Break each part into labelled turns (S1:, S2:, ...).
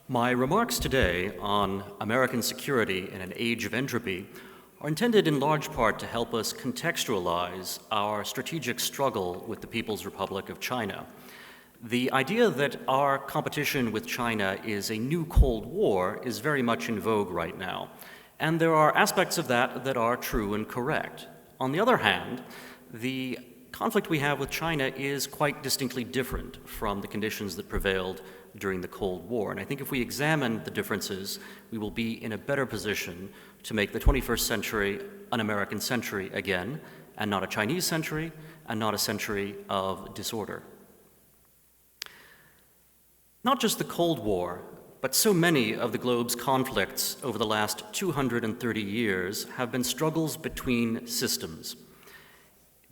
S1: My remarks today on American security in an age of entropy are intended in large part to help us contextualize our strategic struggle with the People's Republic of China. The idea that our competition with China is a new Cold War is very much in vogue right now, and there are aspects of that that are true and correct. On the other hand, the conflict we have with China is quite distinctly different from the conditions that prevailed during the Cold War. And I think if we examine the differences, we will be in a better position to make the 21st century an American century again, and not a Chinese century, and not a century of disorder. Not just the Cold War, but so many of the globe's conflicts over the last 230 years have been struggles between systems.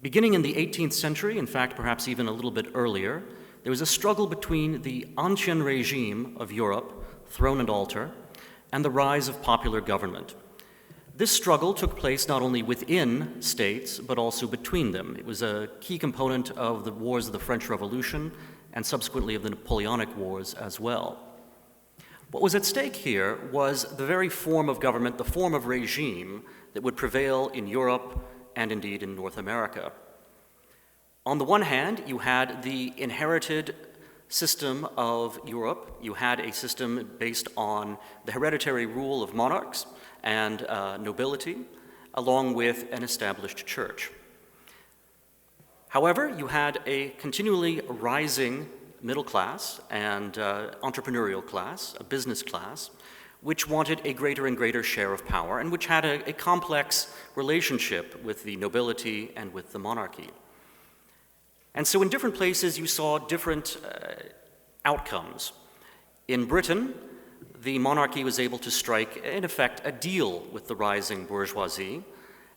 S1: Beginning in the 18th century, in fact, perhaps even a little bit earlier, there was a struggle between the ancien regime of Europe, throne and altar, and the rise of popular government. This struggle took place not only within states, but also between them. It was a key component of the wars of the French Revolution and subsequently of the Napoleonic Wars as well. What was at stake here was the very form of government, the form of regime that would prevail in Europe and indeed in North America. On the one hand, you had the inherited system of Europe. You had a system based on the hereditary rule of monarchs and nobility, along with an established church. However, you had a continually rising middle class and entrepreneurial class, a business class, which wanted a greater and greater share of power and which had a complex relationship with the nobility and with the monarchy. And so in different places, you saw different outcomes. In Britain, the monarchy was able to strike, in effect, a deal with the rising bourgeoisie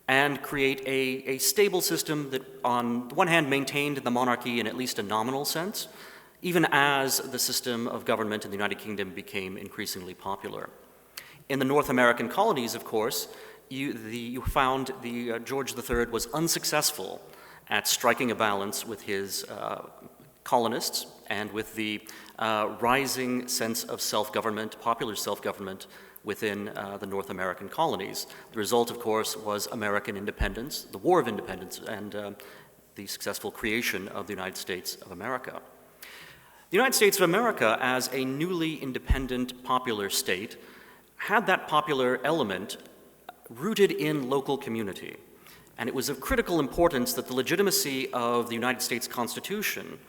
S1: and create a stable system that, on the one hand, maintained the monarchy in at least a nominal sense, even as the system of government in the United Kingdom became increasingly popular. In the North American colonies, of course, you found George III was unsuccessful at striking a balance with his colonists and with the rising sense of self-government, popular self-government within the North American colonies. The result, of course, was American independence, the War of Independence, and the successful creation of the United States of America. The United States of America, as a newly independent popular state, had that popular element rooted in local community. And it was of critical importance that the legitimacy of the United States Constitution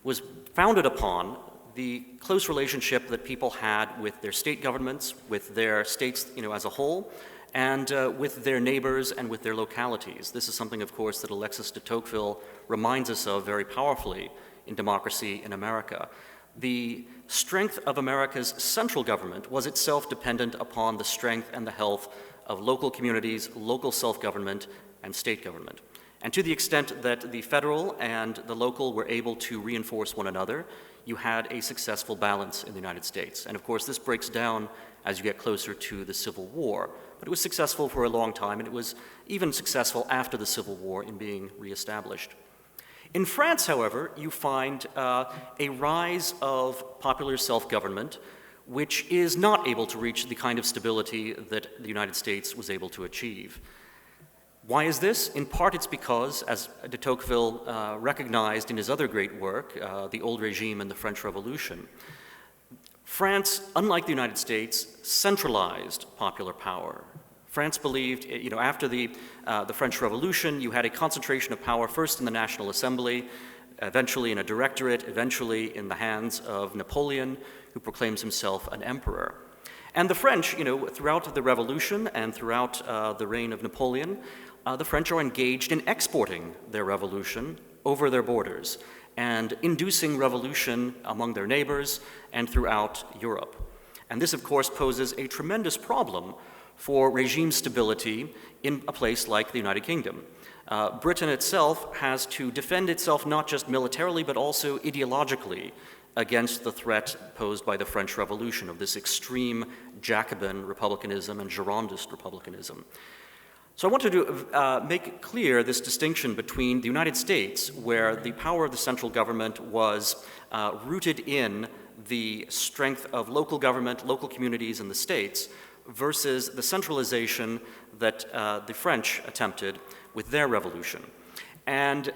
S1: was founded upon the close relationship that people had with their state governments, with their states as a whole, and with their neighbors and with their localities. This is something, of course, that Alexis de Tocqueville reminds us of very powerfully in Democracy in America. The strength of America's central government was itself dependent upon the strength and the health of local communities, local self-government, and state government. And to the extent that the federal and the local were able to reinforce one another, you had a successful balance in the United States. And of course, this breaks down as you get closer to the Civil War. But it was successful for a long time, and it was even successful after the Civil War in being reestablished. In France, however, you find a rise of popular self-government, which is not able to reach the kind of stability that the United States was able to achieve. Why is this? In part, it's because, as de Tocqueville recognized in his other great work, The Old Regime and the French Revolution, France, unlike the United States, centralized popular power. France believed, after the French Revolution, you had a concentration of power first in the National Assembly, eventually in a directorate, eventually in the hands of Napoleon, who proclaims himself an emperor. And the French, throughout the Revolution and throughout the reign of Napoleon, the French are engaged in exporting their revolution over their borders and inducing revolution among their neighbors and throughout Europe. And this, of course, poses a tremendous problem for regime stability in a place like the United Kingdom. Britain itself has to defend itself not just militarily, but also ideologically against the threat posed by the French Revolution of this extreme Jacobin republicanism and Girondist republicanism. So I wanted to make clear this distinction between the United States, where the power of the central government was rooted in the strength of local government, local communities, and the states, versus the centralization that the French attempted with their revolution. And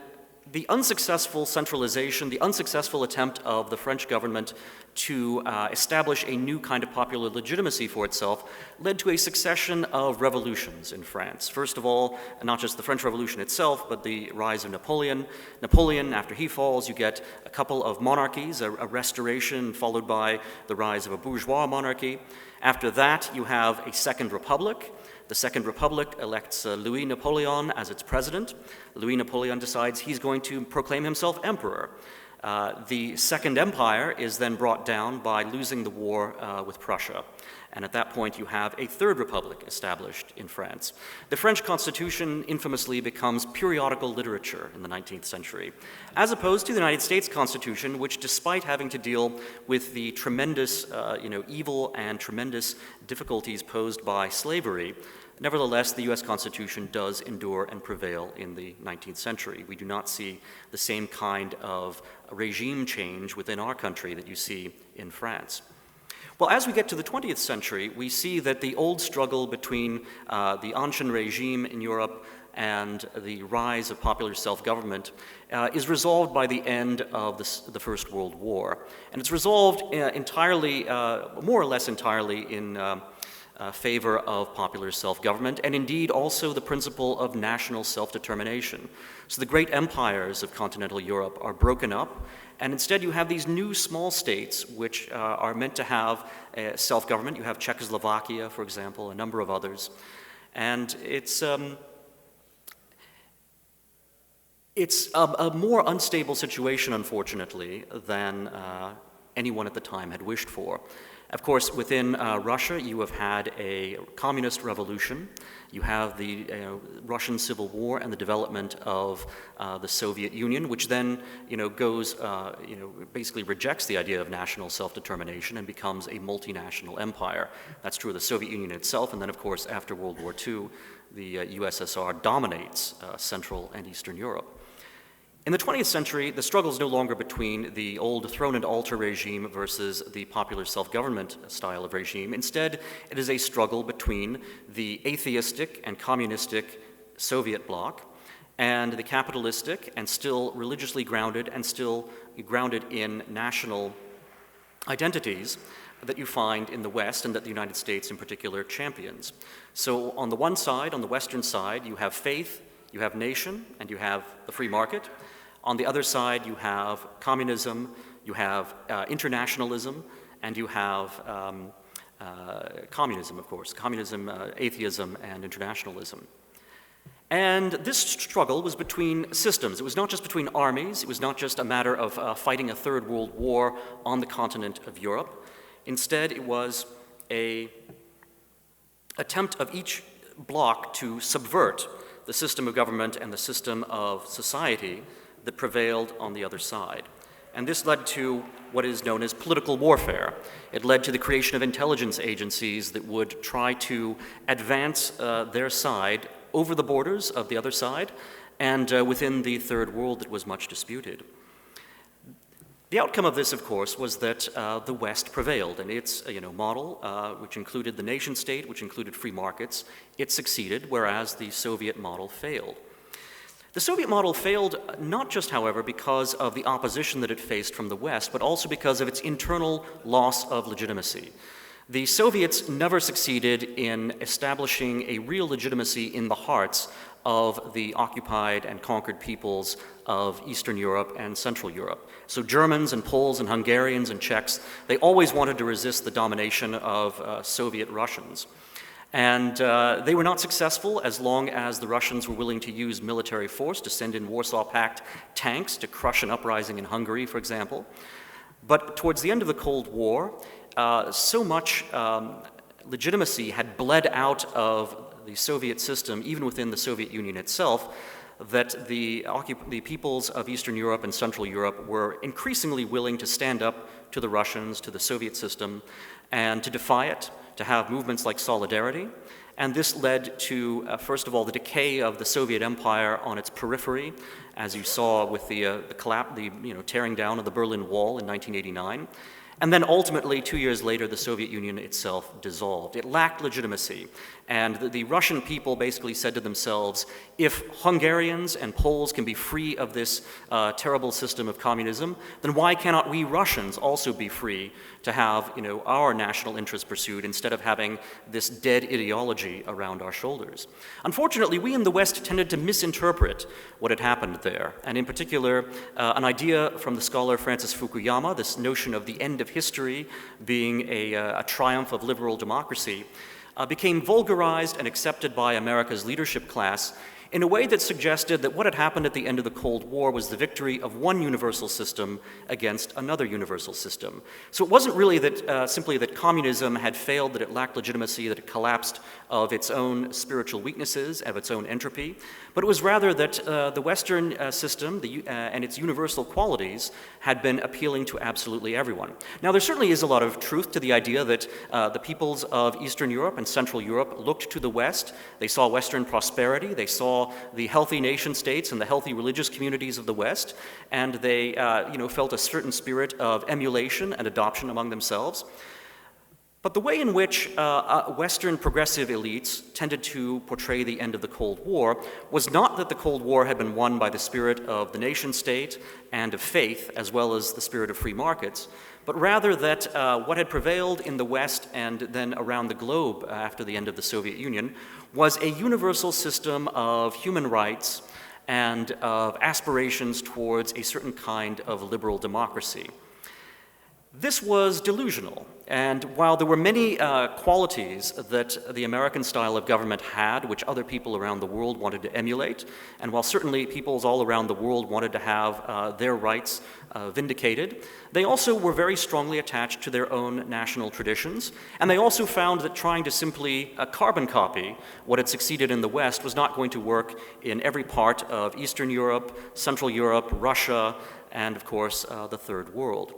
S1: the unsuccessful centralization, the unsuccessful attempt of the French government to establish a new kind of popular legitimacy for itself led to a succession of revolutions in France. First of all, not just the French Revolution itself, but the rise of Napoleon. Napoleon, after he falls, you get a couple of monarchies, a restoration followed by the rise of a bourgeois monarchy. After that, you have a Second Republic. The Second Republic elects Louis Napoleon as its president. Louis Napoleon decides he's going to proclaim himself emperor. The Second Empire is then brought down by losing the war with Prussia. And at that point, you have a Third Republic established in France. The French Constitution infamously becomes periodical literature in the 19th century, as opposed to the United States Constitution, which, despite having to deal with the tremendous evil and tremendous difficulties posed by slavery, nevertheless, the US Constitution does endure and prevail in the 19th century. We do not see the same kind of regime change within our country that you see in France. Well, as we get to the 20th century, we see that the old struggle between the Ancien regime in Europe and the rise of popular self-government is resolved by the end of the First World War. And it's resolved entirely, more or less entirely, in favor of popular self-government, and indeed also the principle of national self-determination. So the great empires of continental Europe are broken up, and instead you have these new small states which are meant to have self-government. You have Czechoslovakia, for example, a number of others. And it's a more unstable situation, unfortunately, than anyone at the time had wished for. Of course, within Russia, you have had a communist revolution. You have the Russian Civil War and the development of the Soviet Union, which then, goes, basically rejects the idea of national self-determination and becomes a multinational empire. That's true of the Soviet Union itself, and then, of course, after World War II, the USSR dominates Central and Eastern Europe. In the 20th century, the struggle is no longer between the old throne and altar regime versus the popular self-government style of regime. Instead, it is a struggle between the atheistic and communistic Soviet bloc and the capitalistic and still religiously grounded and still grounded in national identities that you find in the West and that the United States in particular champions. So on the one side, on the Western side, you have faith, you have nation, and you have the free market. On the other side, you have communism, you have internationalism, and you have communism, of course. Communism, atheism, and internationalism. And this struggle was between systems. It was not just between armies. It was not just a matter of fighting a Third World War on the continent of Europe. Instead, it was an attempt of each bloc to subvert the system of government and the system of society that prevailed on the other side. And this led to what is known as political warfare. It led to the creation of intelligence agencies that would try to advance their side over the borders of the other side and within the Third World that was much disputed. The outcome of this, of course, was that the West prevailed, and its model, which included the nation state, which included free markets, it succeeded, whereas the Soviet model failed. The Soviet model failed not just, however, because of the opposition that it faced from the West, but also because of its internal loss of legitimacy. The Soviets never succeeded in establishing a real legitimacy in the hearts of the occupied and conquered peoples of Eastern Europe and Central Europe. So Germans and Poles and Hungarians and Czechs, they always wanted to resist the domination of Soviet Russians. And they were not successful as long as the Russians were willing to use military force to send in Warsaw Pact tanks to crush an uprising in Hungary, for example. But towards the end of the Cold War, so much legitimacy had bled out of the Soviet system, even within the Soviet Union itself, that the peoples of Eastern Europe and Central Europe were increasingly willing to stand up to the Russians, to the Soviet system, and to defy it, to have movements like Solidarity. And this led to, first of all, the decay of the Soviet Empire on its periphery, as you saw with the collapse, tearing down of the Berlin Wall in 1989. And then ultimately, 2 years later, the Soviet Union itself dissolved. It lacked legitimacy. And the Russian people basically said to themselves, if Hungarians and Poles can be free of this terrible system of communism, then why cannot we Russians also be free to have our national interests pursued instead of having this dead ideology around our shoulders? Unfortunately, we in the West tended to misinterpret what had happened there. And in particular, an idea from the scholar Francis Fukuyama, this notion of the end of history being a triumph of liberal democracy, became vulgarized and accepted by America's leadership class in a way that suggested that what had happened at the end of the Cold War was the victory of one universal system against another universal system. So it wasn't really that simply that communism had failed, that it lacked legitimacy, that it collapsed of its own spiritual weaknesses, of its own entropy, but it was rather that the Western system and its universal qualities had been appealing to absolutely everyone. Now, there certainly is a lot of truth to the idea that the peoples of Eastern Europe and Central Europe looked to the West. They saw Western prosperity, they saw the healthy nation states and the healthy religious communities of the West, and they felt a certain spirit of emulation and adoption among themselves. But the way in which Western progressive elites tended to portray the end of the Cold War was not that the Cold War had been won by the spirit of the nation state and of faith, as well as the spirit of free markets, but rather that what had prevailed in the West and then around the globe after the end of the Soviet Union was a universal system of human rights and of aspirations towards a certain kind of liberal democracy. This was delusional, and while there were many qualities that the American style of government had, which other people around the world wanted to emulate, and while certainly peoples all around the world wanted to have their rights vindicated, they also were very strongly attached to their own national traditions, and they also found that trying to simply carbon copy what had succeeded in the West was not going to work in every part of Eastern Europe, Central Europe, Russia, and of course the Third World.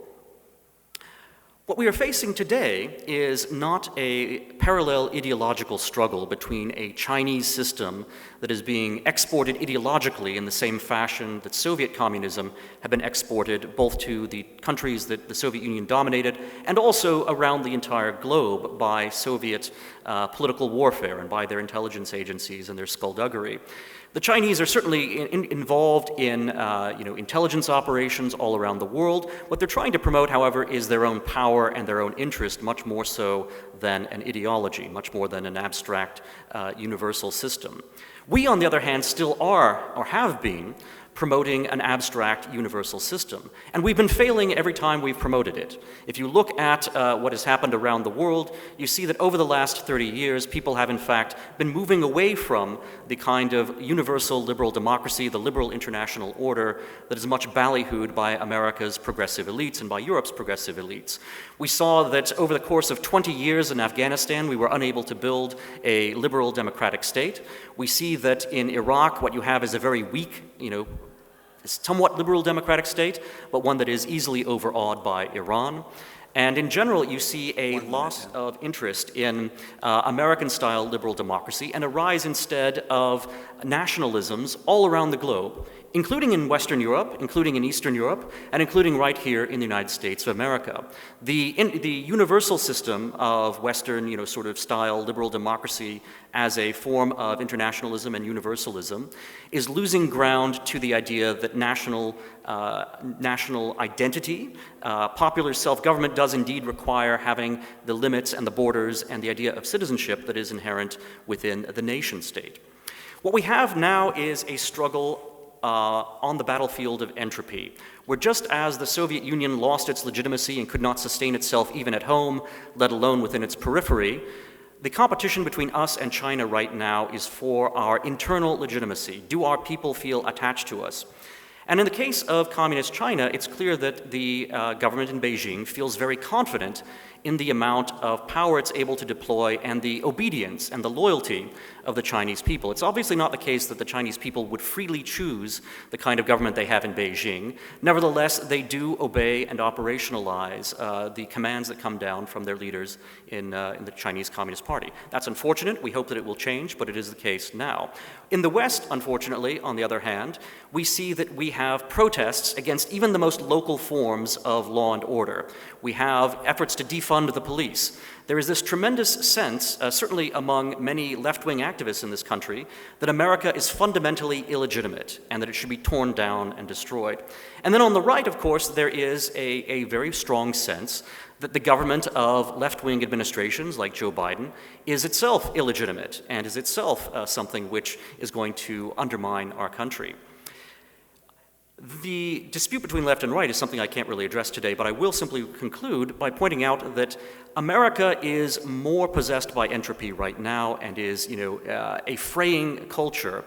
S1: What we are facing today is not a parallel ideological struggle between a Chinese system that is being exported ideologically in the same fashion that Soviet communism had been exported both to the countries that the Soviet Union dominated and also around the entire globe by Soviet political warfare and by their intelligence agencies and their skullduggery. The Chinese are certainly involved in intelligence operations all around the world. What they're trying to promote, however, is their own power and their own interest, much more so than an ideology, much more than an abstract universal system. We, on the other hand, still are, or have been, promoting an abstract universal system. And we've been failing every time we've promoted it. If you look at what has happened around the world, you see that over the last 30 years, people have in fact been moving away from the kind of universal liberal democracy, the liberal international order that is much ballyhooed by America's progressive elites and by Europe's progressive elites. We saw that over the course of 20 years in Afghanistan, we were unable to build a liberal democratic state. We see that in Iraq, what you have is a very weak, somewhat liberal democratic state, but one that is easily overawed by Iran. And in general, you see a loss of interest in American-style liberal democracy and a rise instead of nationalisms all around the globe, including in Western Europe, including in Eastern Europe, and including right here in the United States of America. The universal system of Western, sort of style liberal democracy as a form of internationalism and universalism is losing ground to the idea that national identity, popular self-government does indeed require having the limits and the borders and the idea of citizenship that is inherent within the nation state. What we have now is a struggle on the battlefield of entropy, where just as the Soviet Union lost its legitimacy and could not sustain itself even at home, let alone within its periphery, the competition between us and China right now is for our internal legitimacy. Do our people feel attached to us? And in the case of communist China, it's clear that the government in Beijing feels very confident in the amount of power it's able to deploy and the obedience and the loyalty of the Chinese people. It's obviously not the case that the Chinese people would freely choose the kind of government they have in Beijing. Nevertheless, they do obey and operationalize the commands that come down from their leaders in the Chinese Communist Party. That's unfortunate. We hope that it will change, but it is the case now. In the West, unfortunately, on the other hand, we see that we have protests against even the most local forms of law and order. We have efforts to defund the police. There is this tremendous sense, certainly among many left-wing activists in this country, that America is fundamentally illegitimate and that it should be torn down and destroyed. And then on the right, of course, there is a very strong sense that the government of left-wing administrations like Joe Biden is itself illegitimate and is itself something which is going to undermine our country. The dispute between left and right is something I can't really address today, but I will simply conclude by pointing out that America is more possessed by entropy right now and is, a fraying culture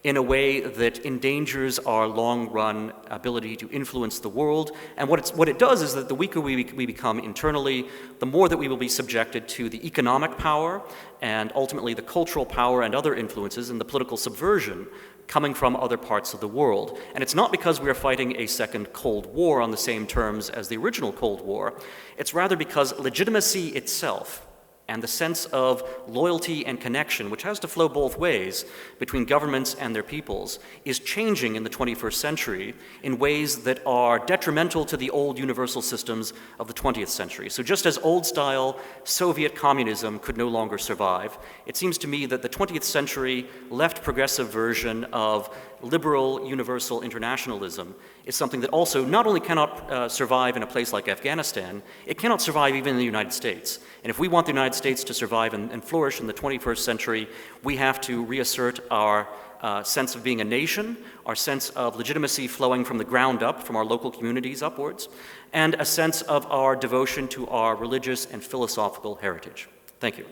S1: in a way that endangers our long-run ability to influence the world. And what it does is that the weaker we become internally, the more that we will be subjected to the economic power and ultimately the cultural power and other influences and the political subversion coming from other parts of the world. And it's not because we are fighting a second Cold War on the same terms as the original Cold War. It's rather because legitimacy itself and the sense of loyalty and connection, which has to flow both ways between governments and their peoples, is changing in the 21st century in ways that are detrimental to the old universal systems of the 20th century. So just as old-style Soviet communism could no longer survive, it seems to me that the 20th century left progressive version of liberal universal internationalism is something that also not only cannot survive in a place like Afghanistan, it cannot survive even in the United States. And if we want the United States to survive and flourish in the 21st century, we have to reassert our sense of being a nation, our sense of legitimacy flowing from the ground up, from our local communities upwards, and a sense of our devotion to our religious and philosophical heritage. Thank you.